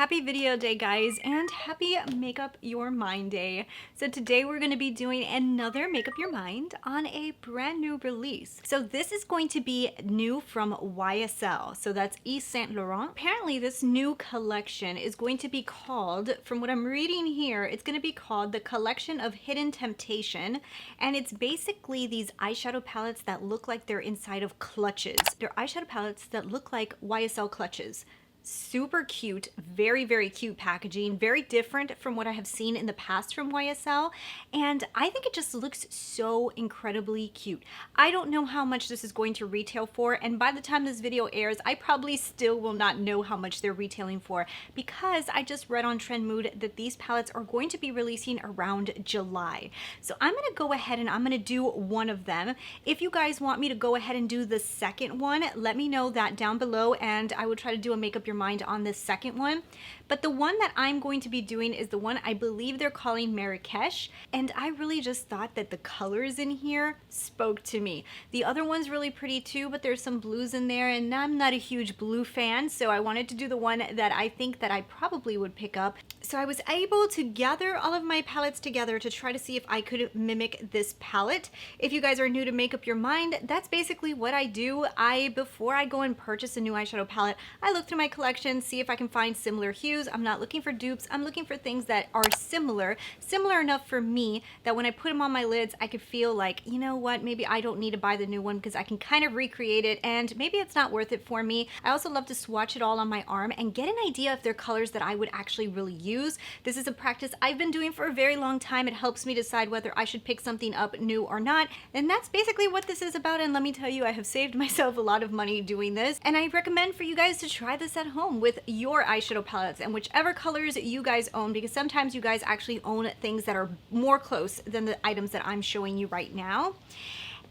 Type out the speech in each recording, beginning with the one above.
Happy video day, guys, and happy Make Up Your Mind day. So today we're going to be doing another Make Up Your Mind on a brand new release. So this is going to be new from YSL. So that's Yves Saint Laurent. Apparently this new collection is going to be called, from what I'm reading here, it's going to be called the Collection of Hidden Temptation. And it's basically these eyeshadow palettes that look like they're inside of clutches. They're eyeshadow palettes that look like YSL clutches. Super cute, very, very cute packaging, very different from what I have seen in the past from YSL, and I think it just looks so incredibly cute. I don't know how much this is going to retail for, and by the time this video airs, I probably still will not know how much they're retailing for, because I just read on Trend Mood that these palettes are going to be releasing around July. So I'm going to go ahead and I'm going to do one of them. If you guys want me to go ahead and do the second one, let me know that down below, and I will try to do a Make Up Your Mind on this second one. But the one that I'm going to be doing is the one I believe they're calling Marrakesh, and I really just thought that the colors in here spoke to me. The other one's really pretty too, but there's some blues in there, and I'm not a huge blue fan, so I wanted to do the one that I think that I probably would pick up. So I was able to gather all of my palettes together to try to see if I could mimic this palette. If you guys are new to Make Up Your Mind, that's basically what I do. Before I go and purchase a new eyeshadow palette, I look through my collection, see if I can find similar hues. I'm not looking for dupes. I'm looking for things that are similar enough for me that when I put them on my lids, I could feel like, you know what, maybe I don't need to buy the new one because I can kind of recreate it, and maybe it's not worth it for me. I also love to swatch it all on my arm and get an idea if they're colors that I would actually really use. This is a practice I've been doing for a very long time. It helps me decide whether I should pick something up new or not, and that's basically what this is about. And let me tell you, I have saved myself a lot of money doing this, and I recommend for you guys to try this at home with your eyeshadow palettes and whichever colors you guys own, because sometimes you guys actually own things that are more close than the items that I'm showing you right now.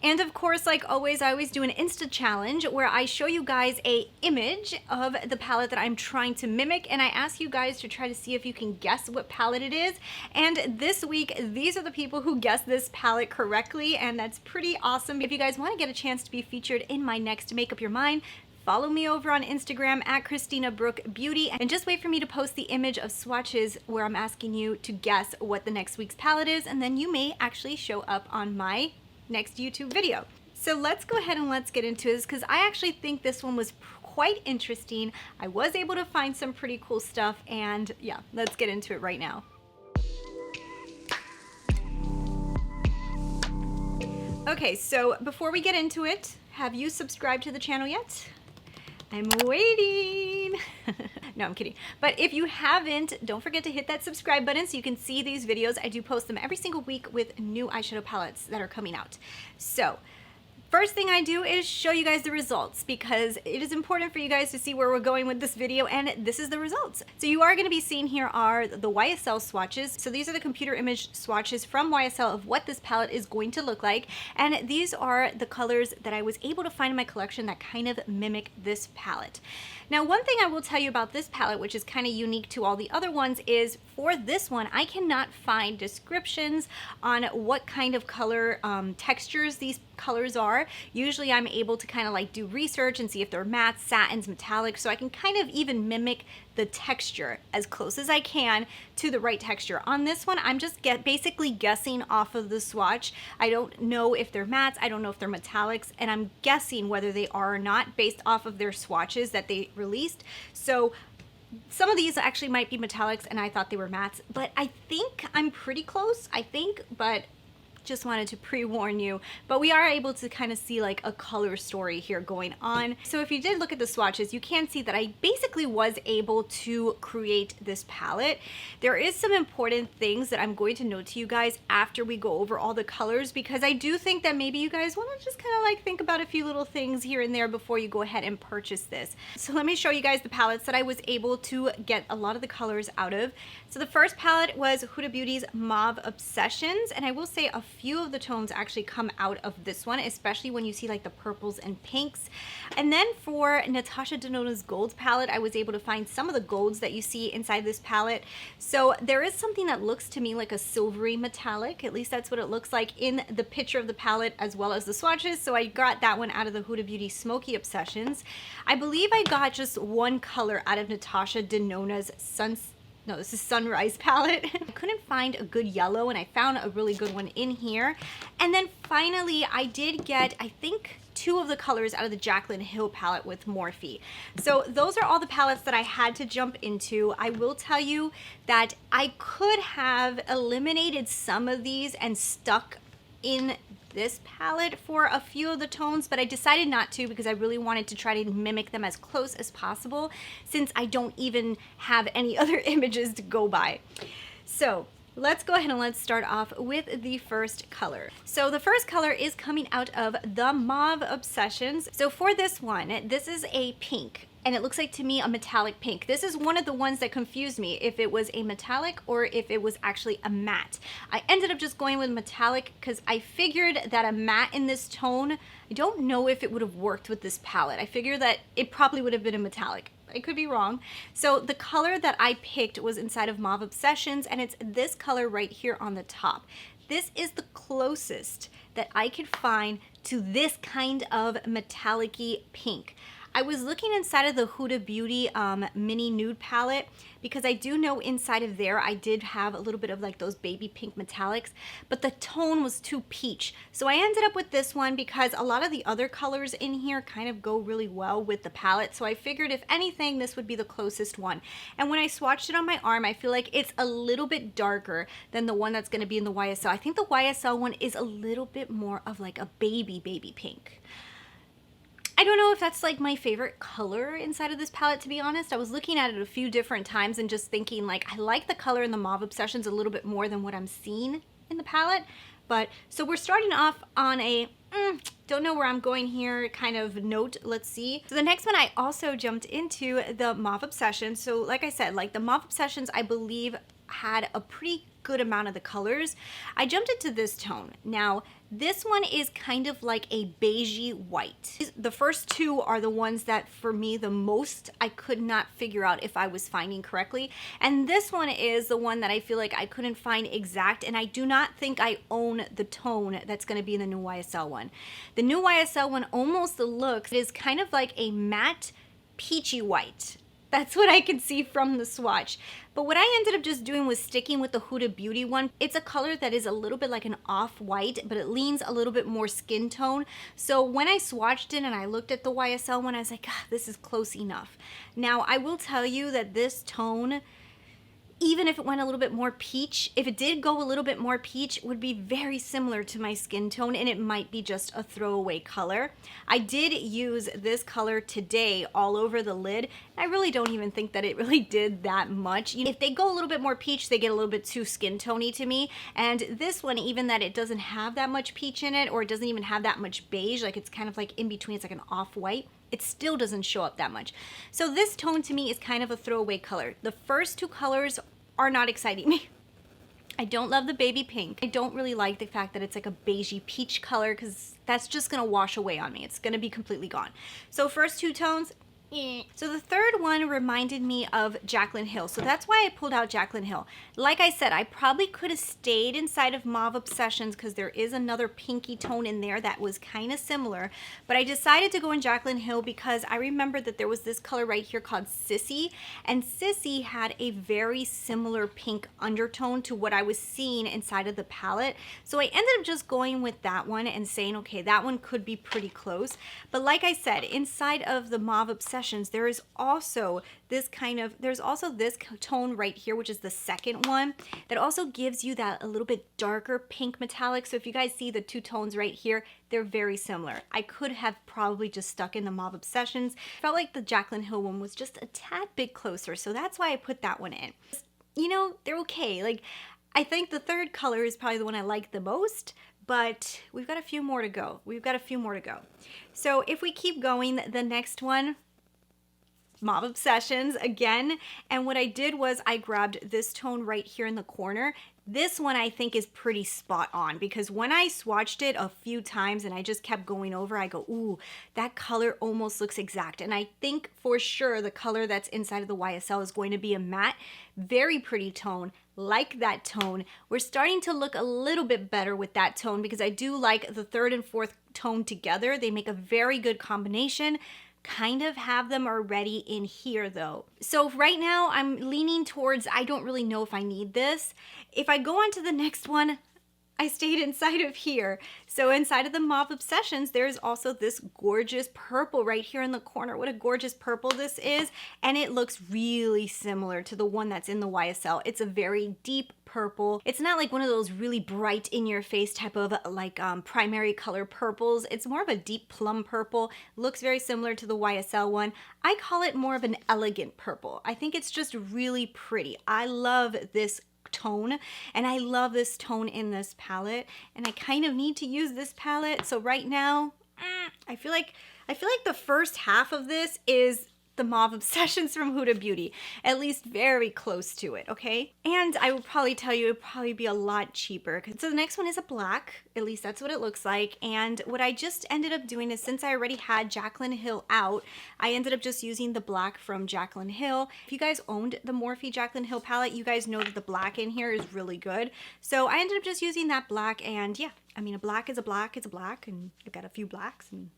And of course, like always, I always do an Insta challenge where I show you guys a image of the palette that I'm trying to mimic, and I ask you guys to try to see if you can guess what palette it is. And this week, these are the people who guessed this palette correctly, and that's pretty awesome. If you guys want to get a chance to be featured in my next Make Up Your Mind, follow me over on Instagram at Christina Brooke Beauty, and just wait for me to post the image of swatches where I'm asking you to guess what the next week's palette is, and then you may actually show up on my next YouTube video. So let's go ahead and let's get into this, because I actually think this one was quite interesting. I was able to find some pretty cool stuff, and yeah, let's get into it right now. Okay, so before we get into it, have you subscribed to the channel yet? I'm waiting. No, I'm kidding. But if you haven't, don't forget to hit that subscribe button so you can see these videos. I do post them every single week with new eyeshadow palettes that are coming out. So first thing I do is show you guys the results, because it is important for you guys to see where we're going with this video, and this is the results. So you are going to be seeing here are the YSL swatches. So these are the computer image swatches from YSL of what this palette is going to look like, and these are the colors that I was able to find in my collection that kind of mimic this palette. Now, one thing I will tell you about this palette, which is kind of unique to all the other ones, is for this one, I cannot find descriptions on what kind of color textures these colors are. Usually I'm able to kind of like do research and see if they're mattes, satins, metallics, so I can kind of even mimic the texture as close as I can to the right texture. On this one, I'm just basically guessing off of the swatch. I don't know if they're mattes, I don't know if they're metallics, and I'm guessing whether they are or not based off of their swatches that they released. So some of these actually might be metallics and I thought they were mattes, but I think I'm pretty close, but just wanted to pre-warn you. But we are able to kind of see like a color story here going on. So if you did look at the swatches, you can see that I basically was able to create this palette. There is some important things that I'm going to note to you guys after we go over all the colors, because I do think that maybe you guys want to just kind of like think about a few little things here and there before you go ahead and purchase this. So let me show you guys the palettes that I was able to get a lot of the colors out of. So the first palette was Huda Beauty's Mauve Obsessions, and I will say a few of the tones actually come out of this one, especially when you see like the purples and pinks. And then for Natasha Denona's Golds palette, I was able to find some of the golds that you see inside this palette. So there is something that looks to me like a silvery metallic, at least that's what it looks like in the picture of the palette as well as the swatches. So I got that one out of the Huda Beauty Smoky Obsessions. I believe I got just one color out of Natasha Denona's this is Sunrise palette. I couldn't find a good yellow, and I found a really good one in here. And then finally, I did get, I think, 2 of the colors out of the Jaclyn Hill palette with Morphe. So those are all the palettes that I had to jump into. I will tell you that I could have eliminated some of these and stuck in this palette for a few of the tones, but I decided not to because I really wanted to try to mimic them as close as possible, since I don't even have any other images to go by. So let's go ahead and let's start off with the first color. So the first color is coming out of the Mauve Obsessions. So for this one, this is a pink, and it looks like to me a metallic pink. This is one of the ones that confused me, if it was a metallic or if it was actually a matte. I ended up just going with metallic because I figured that a matte in this tone, I don't know if it would have worked with this palette. I figured that it probably would have been a metallic. I could be wrong. So the color that I picked was inside of Mauve Obsessions, and it's this color right here on the top. This is the closest that I could find to this kind of metallic-y pink. I was looking inside of the Huda Beauty mini nude palette because I do know inside of there I did have a little bit of like those baby pink metallics, but the tone was too peach. So I ended up with this one because a lot of the other colors in here kind of go really well with the palette. So I figured if anything, this would be the closest one. And when I swatched it on my arm, I feel like it's a little bit darker than the one that's going to be in the YSL. I think the YSL one is a little bit more of like a baby pink. I don't know if that's like my favorite color inside of this palette, to be honest. I was looking at it a few different times and just thinking like I like the color in the Mauve Obsessions a little bit more than what I'm seeing in the palette. But so we're starting off on a don't know where I'm going here kind of note. Let's see. So the next one I also jumped into the Mauve Obsessions. So like I said, like the Mauve Obsessions I believe had a pretty good amount of the colors. I jumped into this tone. Now this one is kind of like a beigey white. The first two are the ones that for me the most I could not figure out if I was finding correctly, and this one is the one that I feel like I couldn't find exact, and I do not think I own the tone that's going to be in the new YSL one. The new YSL one almost looks, it is kind of like a matte peachy white. That's what I could see from the swatch. But what I ended up just doing was sticking with the Huda Beauty one. It's a color that is a little bit like an off-white, but it leans a little bit more skin tone. So when I swatched it and I looked at the YSL one, I was like, this is close enough. Now, I will tell you that this tone, even if it went a little bit more peach, if it did go a little bit more peach, would be very similar to my skin tone, and it might be just a throwaway color. I did use this color today all over the lid. I really don't even think that it really did that much. If they go a little bit more peach, they get a little bit too skin tony to me. And this one, even that it doesn't have that much peach in it, or it doesn't even have that much beige, like it's kind of like in between, it's like an off-white, it still doesn't show up that much. So this tone to me is kind of a throwaway color. The first two colors are not exciting me. I don't love the baby pink. I don't really like the fact that it's like a beigey peach color because that's just gonna wash away on me. It's gonna be completely gone. So first two tones, So the third one reminded me of Jaclyn Hill. So that's why I pulled out Jaclyn Hill. Like I said, I probably could have stayed inside of Mauve Obsessions because there is another pinky tone in there that was kind of similar. But I decided to go in Jaclyn Hill because I remember that there was this color right here called Sissy. And Sissy had a very similar pink undertone to what I was seeing inside of the palette. So I ended up just going with that one and saying, okay, that one could be pretty close. But like I said, inside of the Mauve Obsessions, there is also this kind of, there's also this tone right here, which is the second one, that also gives you that a little bit darker pink metallic. So if you guys see the two tones right here, they're very similar. I could have probably just stuck in the Mauve Obsessions. Felt like the Jaclyn Hill one was just a tad bit closer, so that's why I put that one in. You know, they're okay. Like, I think the third color is probably the one I like the most, but we've got a few more to go. We've got a few more to go. So if we keep going, the next one, Mauve Obsessions again. And what I did was I grabbed this tone right here in the corner. This one I think is pretty spot on because when I swatched it a few times and I just kept going over, I go, ooh, that color almost looks exact. And I think for sure the color that's inside of the YSL is going to be a matte, very pretty tone, like that tone. We're starting to look a little bit better with that tone because I do like the third and fourth tone together. They make a very good combination. Kind of have them already in here though. So right now I'm leaning towards, I don't really know if I need this. If I go on to the next one, I stayed inside of here. So inside of the Mauve Obsessions, there's also this gorgeous purple right here in the corner. What a gorgeous purple this is. And it looks really similar to the one that's in the YSL. It's a very deep purple. It's not like one of those really bright in your face type of like primary color purples. It's more of a deep plum purple. Looks very similar to the YSL one. I call it more of an elegant purple. I think it's just really pretty. I love this tone and I love this tone in this palette and I kind of need to use this palette. So right now I feel like the first half of this is the Mauve Obsessions from Huda Beauty, at least very close to it, okay? And I will probably tell you it would probably be a lot cheaper. So the next one is a black, at least that's what it looks like. And what I just ended up doing is since I already had Jaclyn Hill out, I ended up just using the black from Jaclyn Hill. If you guys owned the Morphe Jaclyn Hill palette, you guys know that the black in here is really good. So I ended up just using that black and yeah, I mean a black is a black, it's a black and I've got a few blacks and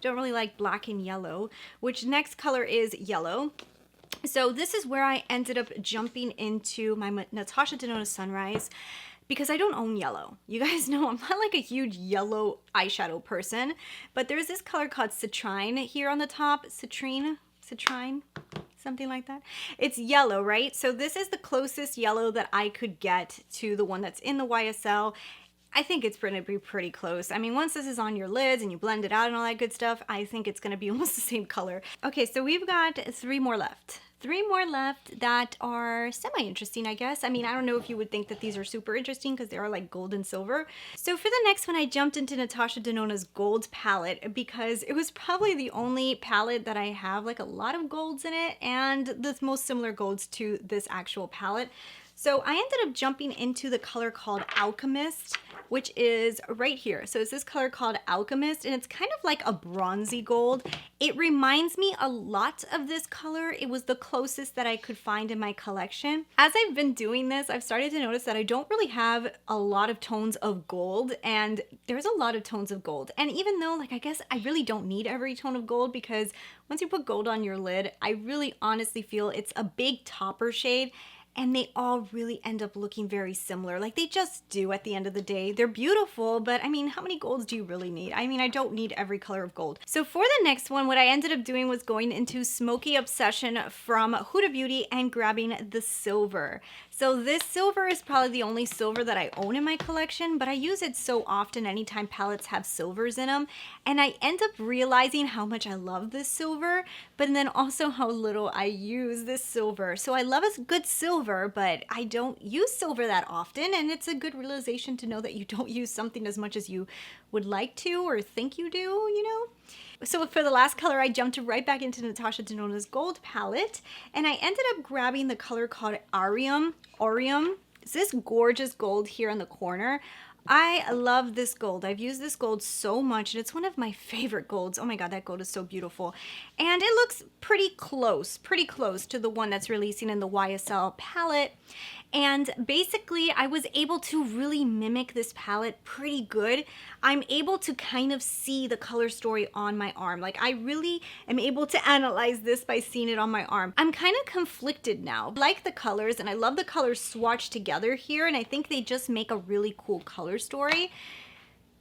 don't really like black and yellow, which next color is yellow. So this is where I ended up jumping into my Natasha Denona Sunrise because I don't own yellow. You guys know I'm not like a huge yellow eyeshadow person, but there's this color called Citrine here on the top. Citrine, something like that. It's yellow, right? So this is the closest yellow that I could get to the one that's in the YSL. I think it's going to be pretty close. I mean, once this is on your lids and you blend it out and all that good stuff, I think it's going to be almost the same color. Okay, so we've got three more left. Three more left that are semi-interesting, I guess. I mean, I don't know if you would think that these are super interesting because they are like gold and silver. So for the next one, I jumped into Natasha Denona's gold palette because it was probably the only palette that I have like a lot of golds in it and the most similar golds to this actual palette. So I ended up jumping into the color called Alchemist, which is right here. So it's this color called Alchemist, and it's kind of like a bronzy gold. It reminds me a lot of this color. It was the closest that I could find in my collection. As I've been doing this, I've started to notice that I don't really have a lot of tones of gold, and there's a lot of tones of gold. And even though, like, I guess I really don't need every tone of gold because once you put gold on your lid, I really honestly feel it's a big topper shade. And they all really end up looking very similar. Like they just do at the end of the day. They're beautiful, but I mean, how many golds do you really need? I mean, I don't need every color of gold. So for the next one, what I ended up doing was going into Smoky Obsession from Huda Beauty and grabbing the silver. So this silver is probably the only silver that I own in my collection, but I use it so often anytime palettes have silvers in them. And I end up realizing how much I love this silver, but then also how little I use this silver. So I love a good silver, but I don't use silver that often, and it's a good realization to know that you don't use something as much as you would like to or think you do, you know? So for the last color, I jumped right back into Natasha Denona's gold palette, and I ended up grabbing the color called Aureum. It's this gorgeous gold here in the corner. I love this gold. I've used this gold so much, and it's one of my favorite golds. Oh my god, that gold is so beautiful. And it looks pretty close to the one that's releasing in the YSL palette. And basically, I was able to really mimic this palette pretty good. I'm able to kind of see the color story on my arm. Like, I really am able to analyze this by seeing it on my arm. I'm kind of conflicted now. I like the colors, and I love the colors swatched together here, and I think they just make a really cool color story.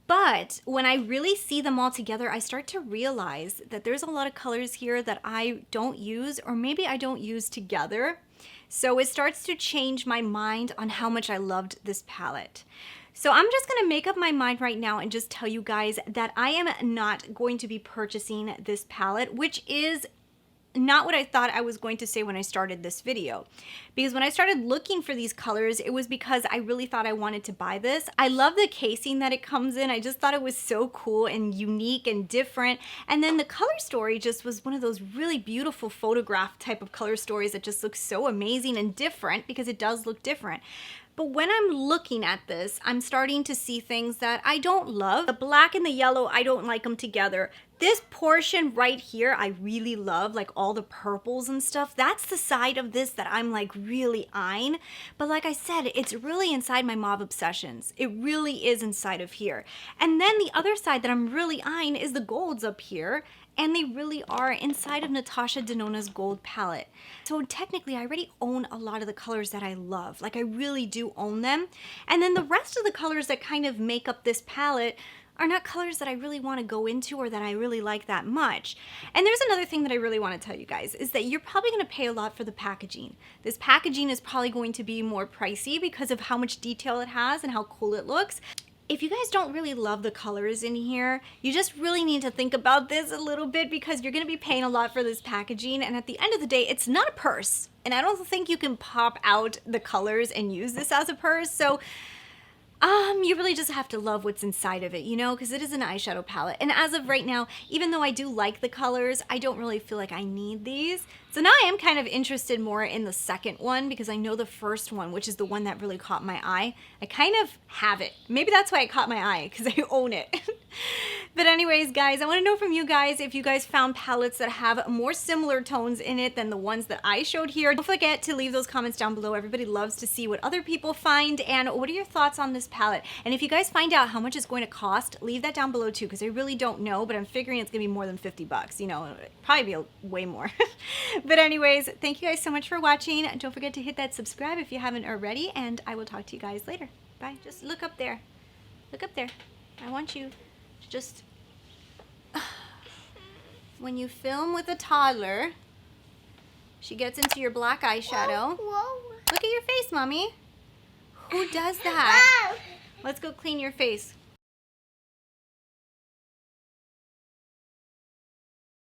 But when I really see them all together, I start to realize that there's a lot of colors here that I don't use, or maybe I don't use together. So it starts to change my mind on how much I loved this palette. So I'm just gonna make up my mind right now and just tell you guys that I am not going to be purchasing this palette, which is not what I thought I was going to say when I started this video. Because when I started looking for these colors, it was because I really thought I wanted to buy this. I love the casing that it comes in. I just thought it was so cool and unique and different. And then the color story just was one of those really beautiful photograph type of color stories that just looks so amazing and different, because it does look different. But when I'm looking at this, I'm starting to see things that I don't love. The black and the yellow, I don't like them together. This portion right here, I really love, like all the purples and stuff. That's the side of this that I'm like really eyeing. But like I said, it's really inside my Mauve obsessions. It really is inside of here. And then the other side that I'm really eyeing is the golds up here. And they really are inside of Natasha Denona's gold palette. So technically I already own a lot of the colors that I love. Like I really do own them. And then the rest of the colors that kind of make up this palette are not colors that I really want to go into or that I really like that much. And there's another thing that I really want to tell you guys is that you're probably going to pay a lot for the packaging. This packaging is probably going to be more pricey because of how much detail it has and how cool it looks. If you guys don't really love the colors in here, you just really need to think about this a little bit, because you're going to be paying a lot for this packaging, and at the end of the day, it's not a purse. And I don't think you can pop out the colors and use this as a purse. So you really just have to love what's inside of it, you know, because it is an eyeshadow palette. And as of right now, even though I do like the colors, I don't really feel like I need these. So now I am kind of interested more in the second one, because I know the first one, which is the one that really caught my eye, I kind of have it. Maybe that's why it caught my eye, because I own it. But anyways, guys, I want to know from you guys if you guys found palettes that have more similar tones in it than the ones that I showed here. Don't forget to leave those comments down below. Everybody loves to see what other people find, and what are your thoughts on this palette. And if you guys find out how much it's going to cost, leave that down below too, because I really don't know, but I'm figuring it's gonna be more than 50 bucks, you know, it'd probably be way more. But anyways, thank you guys so much for watching. Don't forget to hit that subscribe if you haven't already, and I will talk to you guys later. Bye. Just look up there. Look up there. I want you to just, when you film with a toddler, she gets into your black eyeshadow. Whoa. Look at your face, Mommy. Who does that? Let's go clean your face.